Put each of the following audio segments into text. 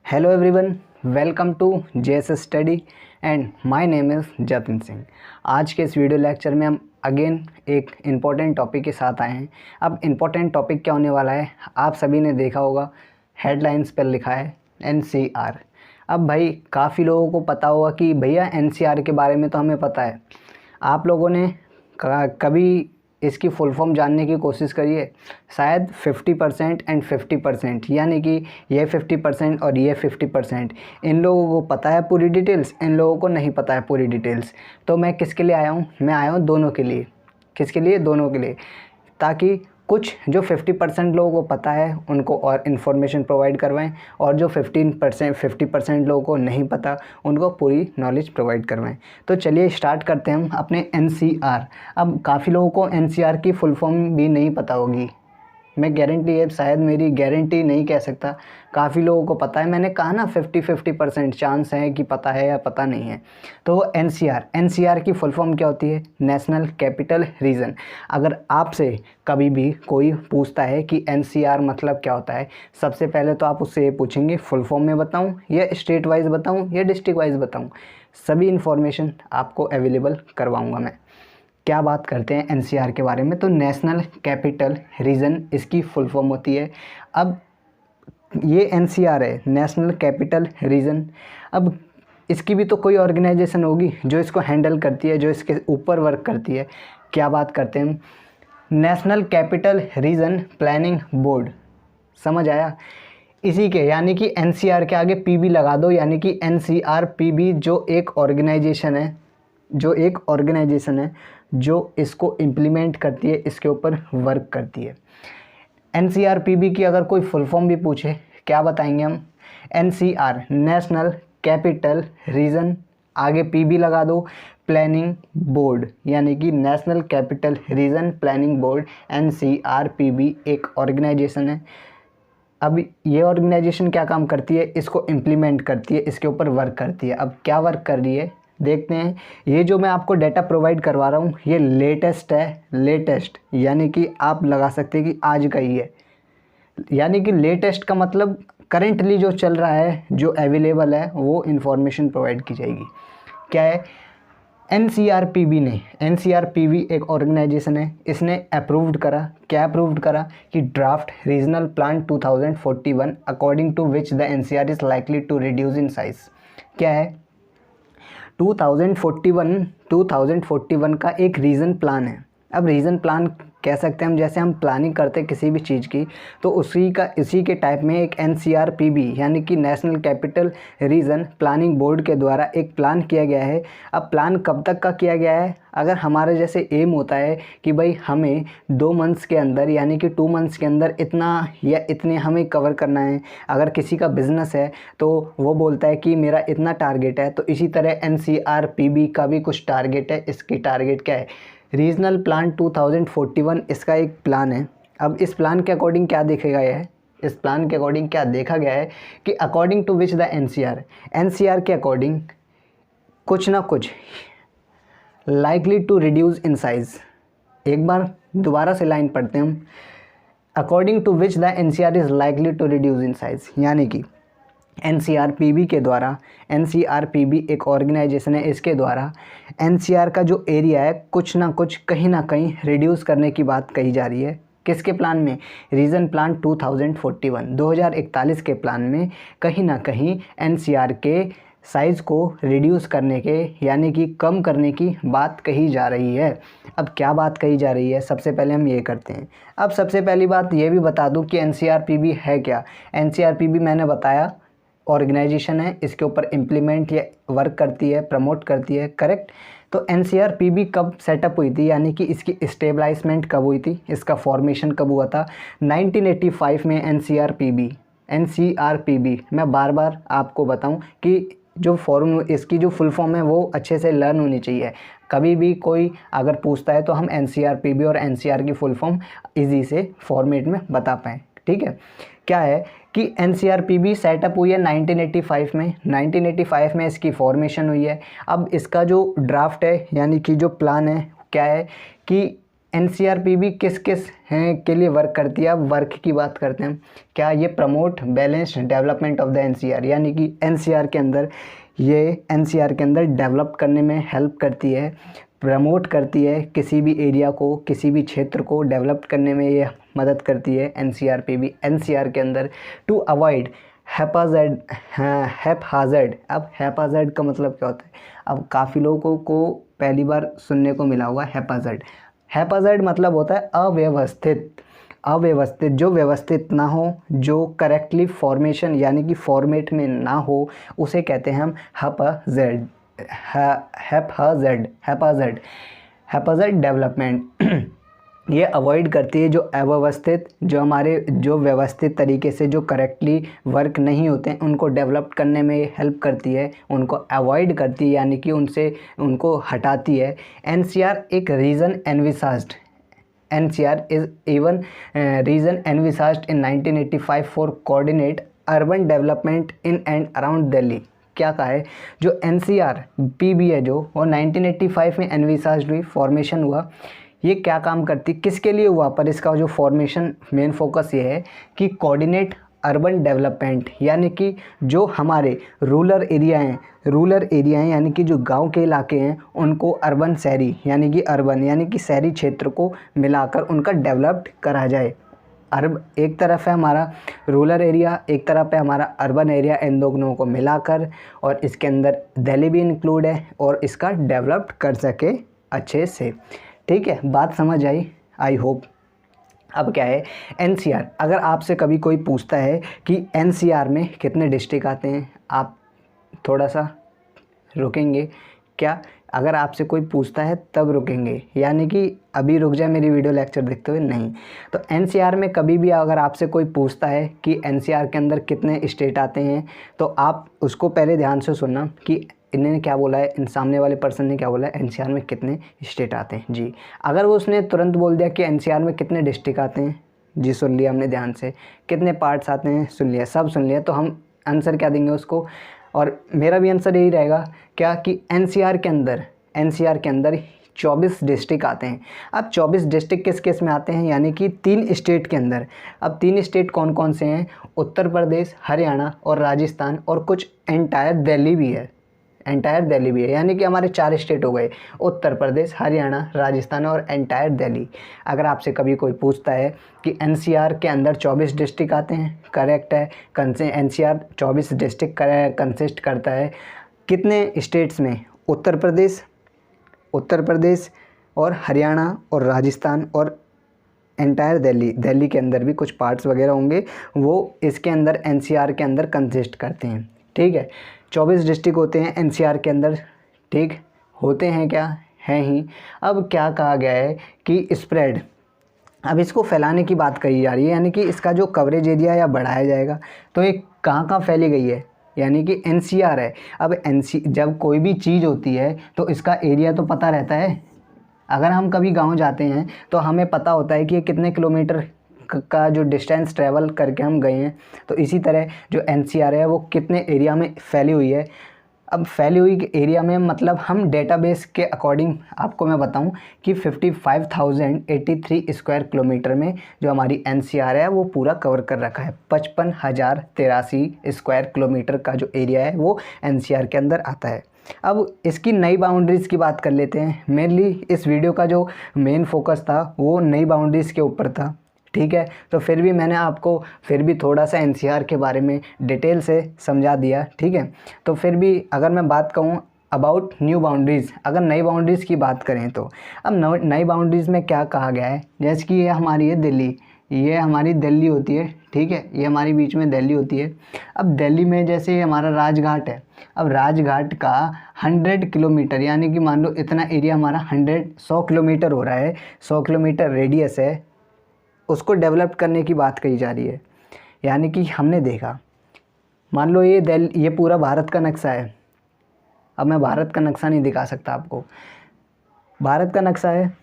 Hello everyone, welcome to JSS study and my name is Jatin Singh. आज के इस video lecture में हम अगेन एक इम्पॉर्टेंट टॉपिक के साथ आए हैं। अब इम्पॉर्टेंट टॉपिक क्या होने वाला है, आप सभी ने देखा होगा हेडलाइंस पर लिखा है एनसीआर। अब भाई काफ़ी लोगों को पता होगा कि भैया एनसीआर के बारे में तो हमें पता है। आप लोगों ने कभी इसकी फुल फॉर्म जानने की कोशिश करिए। शायद 50% एंड 50%, यानी कि ये 50% और ये 50%। इन लोगों को पता है पूरी डिटेल्स, इन लोगों को नहीं पता है पूरी डिटेल्स। तो मैं किसके लिए आया हूँ? मैं आया हूँ दोनों के लिए। किसके लिए? दोनों के लिए, ताकि कुछ जो 50% लोगों को पता है उनको और इन्फॉर्मेशन प्रोवाइड करवाएं, और जो 50% लोगों को नहीं पता उनको पूरी नॉलेज प्रोवाइड करवाएं। तो चलिए स्टार्ट करते हैं हम अपने एनसीआर। अब काफ़ी लोगों को एनसीआर की फुल फॉर्म भी नहीं पता होगी। मैं गारंटी है, शायद मेरी गारंटी नहीं कह सकता, काफ़ी लोगों को पता है। मैंने कहा ना 50-50% चांस है कि पता है या पता नहीं है। तो एनसीआर की फुल फॉर्म क्या होती है? National capital reason. अगर आपसे कभी भी कोई पूछता है कि एनसीआर मतलब क्या होता है, सबसे पहले तो आप उससे ये पूछेंगे फुल फॉर्म में बताऊं या स्टेट वाइज बताऊं या डिस्ट्रिक्ट वाइज बताऊं। सभी इन्फॉर्मेशन आपको अवेलेबल करवाऊँगा मैं। क्या बात करते हैं एनसीआर के बारे में, तो नेशनल कैपिटल रीजन इसकी फुल फॉर्म होती है। अब ये एनसीआर है, नेशनल कैपिटल रीजन। अब इसकी भी तो कोई ऑर्गेनाइजेशन होगी जो इसको हैंडल करती है, जो इसके ऊपर वर्क करती है। क्या बात करते हैं हम? National capital region planning board. समझ आया? इसी के, यानी कि एनसीआर के आगे पीबी लगा दो, यानी कि एनसीआर पीबी जो एक ऑर्गेनाइजेशन है जो इसको इम्प्लीमेंट करती है, इसके ऊपर वर्क करती है। एनसीआरपीबी की अगर कोई फुल फॉर्म भी पूछे, क्या बताएंगे हम? एनसीआर नेशनल कैपिटल रीजन, आगे पीबी लगा दो, प्लानिंग बोर्ड, यानी कि national capital region planning board. NCRPB एक ऑर्गेनाइजेशन है। अब ये ऑर्गेनाइजेशन क्या काम करती है? इसको इम्प्लीमेंट करती है, इसके ऊपर वर्क करती है। अब क्या वर्क कर रही है देखते हैं। ये जो मैं आपको डाटा प्रोवाइड करवा रहा हूँ ये लेटेस्ट है, लेटेस्ट यानी कि आप लगा सकते हैं कि आज का ही है। यानी कि लेटेस्ट का मतलब करेंटली जो चल रहा है, जो अवेलेबल है, वो इन्फॉर्मेशन प्रोवाइड की जाएगी। क्या है? एनसीआरपीबी एक ऑर्गेनाइजेशन है, इसने अप्रूव्ड करा। क्या अप्रूव्ड करा? कि draft regional plan 2041 according to which the NCR is likely to reduce in size. क्या है? 2041 का एक रीजन प्लान है। अब रीजन प्लान कह सकते हैं हम, जैसे हम प्लानिंग करते हैं किसी भी चीज़ की, तो इसी के टाइप में एक एनसीआरपीबी यानी कि national capital region planning board के द्वारा एक प्लान किया गया है। अब प्लान कब तक का किया गया है? अगर हमारे जैसे एम होता है कि भाई हमें 2 मंथ्स के अंदर, यानी कि 2 मंथ्स के अंदर इतना या इतने हमें कवर करना है। अगर किसी का बिजनेस है तो वो बोलता है कि मेरा इतना टारगेट है, तो इसी तरह एनसीआरपीबी का भी कुछ टारगेट है। इसकी टारगेट क्या है? रीजनल प्लान 2041 इसका एक प्लान है। अब इस प्लान के अकॉर्डिंग क्या देखा गया है? इस प्लान के अकॉर्डिंग क्या देखा गया है कि according to which the NCR के अकॉर्डिंग कुछ ना कुछ likely to reduce in size. एक बार दोबारा से लाइन पढ़ते हैं हम। According to which the NCR is likely to reduce in size, यानी कि एनसीआरपीबी के द्वारा, एनसीआरपीबी एक ऑर्गेनाइजेशन है, इसके द्वारा एनसीआर का जो एरिया है कुछ ना कुछ कहीं ना कहीं रिड्यूस करने की बात कही जा रही है। किसके प्लान में? रीजन प्लान 2041 के प्लान में कहीं ना कहीं एनसीआर के साइज़ को रिड्यूस करने के, यानी कि कम करने की बात कही जा रही है। अब क्या बात कही जा रही है, सबसे पहले हम ये करते हैं। अब सबसे पहली बात ये भी बता दूं कि एनसीआरपीबी है क्या। एनसीआरपीबी मैंने बताया ऑर्गेनाइजेशन है, इसके ऊपर इम्प्लीमेंट या वर्क करती है, प्रमोट करती है, करेक्ट। तो एनसीआरपीबी कब सेटअप हुई थी, यानी कि इसकी स्टेबलाइजमेंट कब हुई थी, इसका फॉर्मेशन कब हुआ था? 1985 में एनसीआरपीबी मैं बार बार आपको बताऊं कि जो फॉर्म, इसकी जो फुल फॉर्म है वो अच्छे से लर्न होनी चाहिए। कभी भी कोई अगर पूछता है तो हम एनसीआरपीबी और एनसीआर की फुल फॉर्म इजी से फॉर्मेट में बता पाएँ, ठीक है। क्या है कि एनसीआरपीबी सेटअप हुई है 1985 में। 1985 में इसकी फॉर्मेशन हुई है। अब इसका जो ड्राफ्ट है, यानी कि जो प्लान है, क्या है कि एनसीआरपी भी किस किस हैं के लिए वर्क करती है। अब वर्क की बात करते हैं, क्या ये promote balanced development of the NCR, यानी कि एनसीआर के अंदर डेवलप करने में हेल्प करती है, प्रमोट करती है, किसी भी एरिया को, किसी भी क्षेत्र को डेवलप करने में ये मदद करती है एनसीआरपी भी एनसीआर के अंदर, टू अवॉइड हैप्हाज़र्ड। अब हैप्हाज़र्ड का मतलब क्या होता है? अब काफ़ी लोगों को पहली बार सुनने को मिला होगा हैप्हाज़र्ड मतलब होता है अव्यवस्थित, जो व्यवस्थित ना हो, जो करेक्टली फॉर्मेशन यानी कि फॉर्मेट में ना हो, उसे कहते हैं हम हैप्हाज़र्ड डेवलपमेंट। ये अवॉइड करती है जो अव्यवस्थित, जो व्यवस्थित तरीके से जो करेक्टली वर्क नहीं होते हैं उनको डेवलप करने में हेल्प करती है, उनको अवॉइड करती है यानी कि उनको हटाती है। एनसीआर एक reason एनविसाज्ड, NCR is even region envisaged in 1985 for coordinate urban development in and around Delhi। क्या कहा है? जो NCR PB है जो वो 1985 में एनविसाज्ड हुई, फॉर्मेशन हुआ। ये क्या काम करती, किसके लिए हुआ? पर इसका जो फॉर्मेशन मेन फोकस ये है कि कोऑर्डिनेट अर्बन डेवलपमेंट, यानी कि जो हमारे रूरल एरिया हैं यानी कि जो गांव के इलाके हैं उनको अर्बन शहरी यानी कि शहरी क्षेत्र को मिलाकर उनका डेवलप्ड करा जाए। एक तरफ है हमारा रूरल एरिया, एक तरफ है हमारा अर्बन एरिया, इन दोनों को मिलाकर, और इसके अंदर दिल्ली भी इंक्लूड है और इसका डेवलप्ड कर सके अच्छे से। ठीक है, बात समझ आई होप। अब क्या है एनसीआर, अगर आपसे कभी कोई पूछता है कि एनसीआर में कितने डिस्ट्रिक्ट आते हैं, आप थोड़ा सा रुकेंगे क्या? अगर आपसे कोई पूछता है तब रुकेंगे, यानी कि अभी रुक जाए मेरी वीडियो लेक्चर देखते हुए नहीं। तो एनसीआर में कभी भी अगर आपसे कोई पूछता है कि एनसीआर के अंदर कितने स्टेट आते हैं, तो आप उसको पहले ध्यान से सुनना कि इन्होंने क्या बोला है, इन सामने वाले पर्सन ने क्या बोला है, एनसीआर में कितने स्टेट आते हैं जी। अगर वो उसने तुरंत बोल दिया कि एनसीआर में कितने डिस्ट्रिक्ट आते हैं, जी सुन लिया हमने ध्यान से, कितने पार्ट्स आते हैं सुन लिया, सब सुन लिया, तो हम आंसर क्या देंगे उसको, और मेरा भी आंसर यही रहेगा क्या कि एनसीआर के अंदर 24 डिस्ट्रिक्ट आते हैं। अब 24 डिस्ट्रिक्ट किस किस में आते हैं, यानी कि 3 स्टेट के अंदर। अब 3 स्टेट कौन कौन से हैं? उत्तर प्रदेश, हरियाणा और राजस्थान, और कुछ एंटायर दिल्ली भी है, यानी कि हमारे 4 स्टेट हो गए, उत्तर प्रदेश, हरियाणा, राजस्थान और एंटायर दिल्ली। अगर आपसे कभी कोई पूछता है कि एनसीआर के अंदर 24 डिस्ट्रिक्ट आते हैं, करेक्ट है, एनसीआर 24 डिस्ट्रिक्ट कंसिस्ट करता है कितने स्टेट्स में? उत्तर प्रदेश और हरियाणा और राजस्थान और एंटायर दिल्ली के अंदर भी कुछ पार्ट्स वगैरह होंगे, वो इसके अंदर एनसीआर के अंदर कंसिस्ट करते हैं। ठीक है, 24 डिस्ट्रिक्ट होते हैं एनसीआर के अंदर, ठीक होते हैं, क्या हैं ही। अब क्या कहा गया है कि स्प्रेड, अब इसको फैलाने की बात कही जा रही है, यानी कि इसका जो कवरेज एरिया या बढ़ाया जाएगा, तो ये कहाँ फैली गई है, यानी कि एनसीआर है। अब जब कोई भी चीज़ होती है तो इसका एरिया तो पता रहता है। अगर हम कभी गांव जाते हैं तो हमें पता होता है कि ये कितने किलोमीटर का जो डिस्टेंस ट्रैवल करके हम गए हैं, तो इसी तरह जो एनसीआर है वो कितने एरिया में फैली हुई है। अब फैली हुई एरिया में मतलब हम डेटाबेस के अकॉर्डिंग आपको मैं बताऊं कि 55,083 स्क्वायर किलोमीटर में जो हमारी एनसीआर है वो पूरा कवर कर रखा है। 55,083 स्क्वायर किलोमीटर का जो एरिया है वो एनसीआर के अंदर आता है। अब इसकी नई बाउंड्रीज़ की बात कर लेते हैं। मेनली इस वीडियो का जो मेन फोकस था वो नई बाउंड्रीज़ के ऊपर था, ठीक है। तो फिर भी मैंने आपको फिर भी थोड़ा सा एनसीआर के बारे में डिटेल से समझा दिया, ठीक है। तो फिर भी अगर मैं बात कहूँ अबाउट न्यू बाउंड्रीज़, अगर नई बाउंड्रीज़ की बात करें तो अब नई बाउंड्रीज़ में क्या कहा गया है, जैसे कि ये हमारी है दिल्ली, ये हमारी दिल्ली होती है, ठीक है, ये हमारी बीच में दिल्ली होती है। अब दिल्ली में जैसे हमारा राजघाट है, अब राजघाट का 100 किलोमीटर यानी कि मान लो इतना एरिया हमारा 100 किलोमीटर हो रहा है, 100 किलोमीटर रेडियस है, उसको डेवलप करने की बात कही जा रही है। यानी कि हमने देखा, मान लो ये पूरा भारत का नक्शा है। अब मैं भारत का नक्शा नहीं दिखा सकता आपको, भारत का नक्शा है,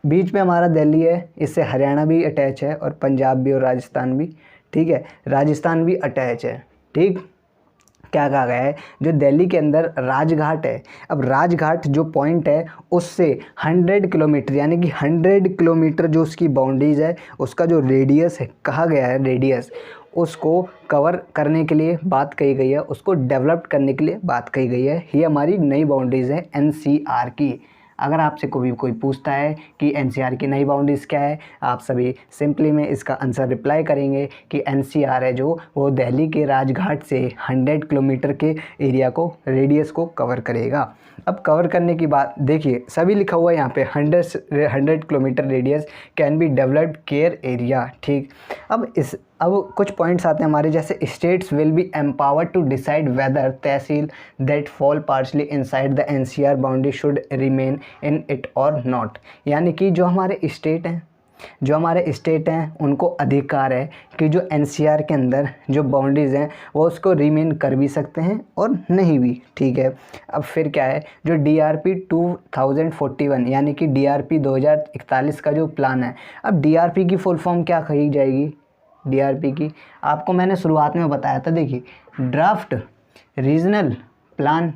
बीच में हमारा दिल्ली है, इससे हरियाणा भी अटैच है और पंजाब भी और राजस्थान भी, ठीक है, राजस्थान भी अटैच है, ठीक। क्या कहा गया है, जो दिल्ली के अंदर राजघाट है, अब राजघाट जो पॉइंट है उससे 100 किलोमीटर यानी कि 100 किलोमीटर जो उसकी बाउंड्रीज़ है, उसका जो रेडियस है, कहा गया है रेडियस, उसको कवर करने के लिए बात कही गई है, उसको डेवलप करने के लिए बात कही गई है। ये हमारी नई बाउंड्रीज़ है एनसीआर की। अगर आपसे कोई पूछता है कि एनसीआर की नई बाउंड्रीज़ क्या है, आप सभी सिंपली में इसका आंसर रिप्लाई करेंगे कि एनसीआर है जो वो दिल्ली के राजघाट से 100 किलोमीटर के एरिया को, रेडियस को कवर करेगा। अब कवर करने की बात देखिए, सभी लिखा हुआ है यहाँ पे 100 kilometre radius can be developed care area. ठीक, अब कुछ पॉइंट्स आते हैं हमारे, जैसे states will be empowered to decide whether tehsil that fall partially inside the NCR boundary should remain in it और नॉट। यानी कि जो हमारे स्टेट हैं उनको अधिकार है कि जो एनसीआर के अंदर जो बाउंड्रीज़ हैं वो उसको रिमेन कर भी सकते हैं और नहीं भी। ठीक है, अब फिर क्या है, जो डीआरपी 2041 यानी कि डीआरपी 2041 का जो प्लान है, अब डीआरपी की फुल फॉर्म क्या कही जाएगी, डीआरपी की आपको मैंने शुरुआत में बताया था। देखिए, ड्राफ्ट रीजनल प्लान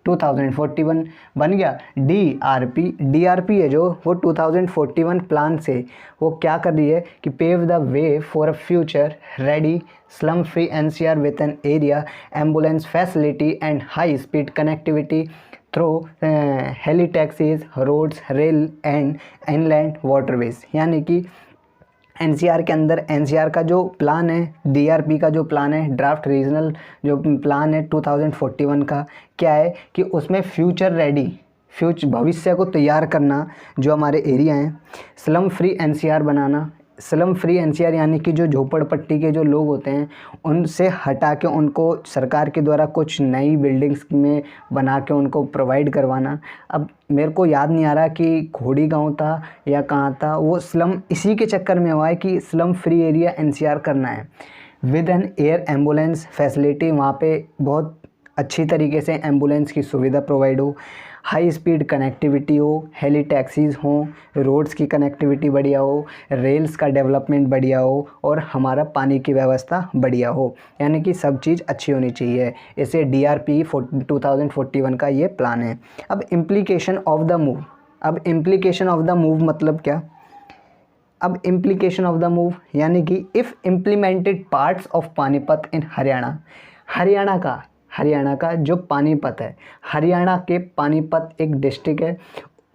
2041 बन गया डीआरपी। डीआरपी है जो वो 2041 प्लान से वो क्या कर रही है कि pave the way for a future ready slum free NCR with an area ambulance facility and high speed connectivity through heli taxis roads rail and inland waterways. यानी कि एनसीआर के अंदर एनसीआर का जो प्लान है, डीआरपी का जो plan है, ड्राफ्ट रीजनल जो प्लान है 2041 का, क्या है कि उसमें फ्यूचर रेडी, भविष्य को तैयार करना, जो हमारे एरिया हैं, स्लम फ्री एनसीआर बनाना। स्लम फ्री एनसीआर यानी कि जो झोपड़पट्टी के जो लोग होते हैं उनसे हटा के उनको सरकार के द्वारा कुछ नई बिल्डिंग्स में बना के उनको प्रोवाइड करवाना। अब मेरे को याद नहीं आ रहा कि घोड़ी गांव था या कहाँ था, वो स्लम इसी के चक्कर में हुआ है कि स्लम फ्री एरिया एनसीआर करना है with an air ambulance facility. वहाँ पे बहुत अच्छी तरीके से एम्बुलेंस की सुविधा प्रोवाइड हो, हाई स्पीड कनेक्टिविटी हो, हेली टैक्सीज़ हों, रोड्स की कनेक्टिविटी बढ़िया हो, रेल्स का डेवलपमेंट बढ़िया हो और हमारा पानी की व्यवस्था बढ़िया हो। यानी कि सब चीज़ अच्छी होनी चाहिए। इसे डीआरपी 2041 का ये प्लान है। अब इम्प्लीकेशन ऑफ द मूव, मतलब क्या, अब इम्प्लीकेशन ऑफ द मूव यानी कि if implemented parts of Panipat in Haryana का जो पानीपत है, हरियाणा के पानीपत एक डिस्ट्रिक्ट है,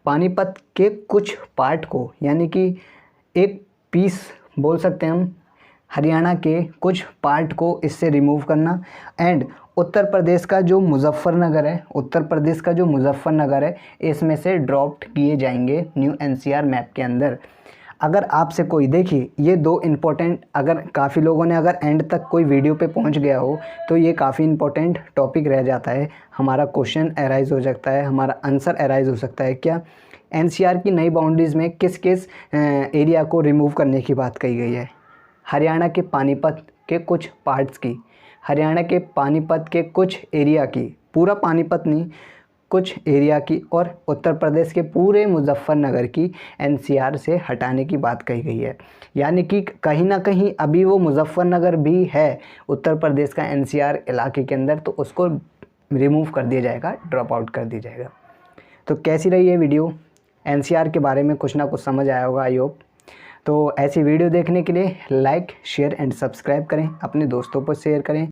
पानीपत के कुछ पार्ट को यानी कि एक पीस बोल सकते हैं हम, हरियाणा के कुछ पार्ट को इससे रिमूव करना। एंड उत्तर प्रदेश का जो मुजफ्फरनगर है इसमें से ड्रॉप्ड किए जाएंगे न्यू एनसीआर मैप के अंदर। अगर आपसे कोई, देखिए ये दो इम्पोर्टेंट, अगर काफ़ी लोगों ने अगर एंड तक कोई वीडियो पे पहुंच गया हो तो ये काफ़ी इम्पोर्टेंट टॉपिक रह जाता है, हमारा क्वेश्चन अराइज हो सकता है, हमारा आंसर अराइज हो सकता है। क्या एनसीआर की नई बाउंड्रीज़ में किस किस एरिया को रिमूव करने की बात कही गई है? हरियाणा के पानीपत के कुछ पार्ट्स की, हरियाणा के पानीपत के कुछ एरिया की, पूरा पानीपत नहीं, कुछ एरिया की, और उत्तर प्रदेश के पूरे मुजफ्फरनगर की एनसीआर से हटाने की बात कही गई है। यानी कि कहीं ना कहीं अभी वो मुजफ्फरनगर भी है उत्तर प्रदेश का एनसीआर इलाके के अंदर, तो उसको रिमूव कर दिया जाएगा, ड्रॉप आउट कर दिया जाएगा। तो कैसी रही ये वीडियो? एनसीआर के बारे में कुछ ना कुछ समझ आया होगा आई होप। तो ऐसी वीडियो देखने के लिए लाइक शेयर एंड सब्सक्राइब करें, अपने दोस्तों पर शेयर करें।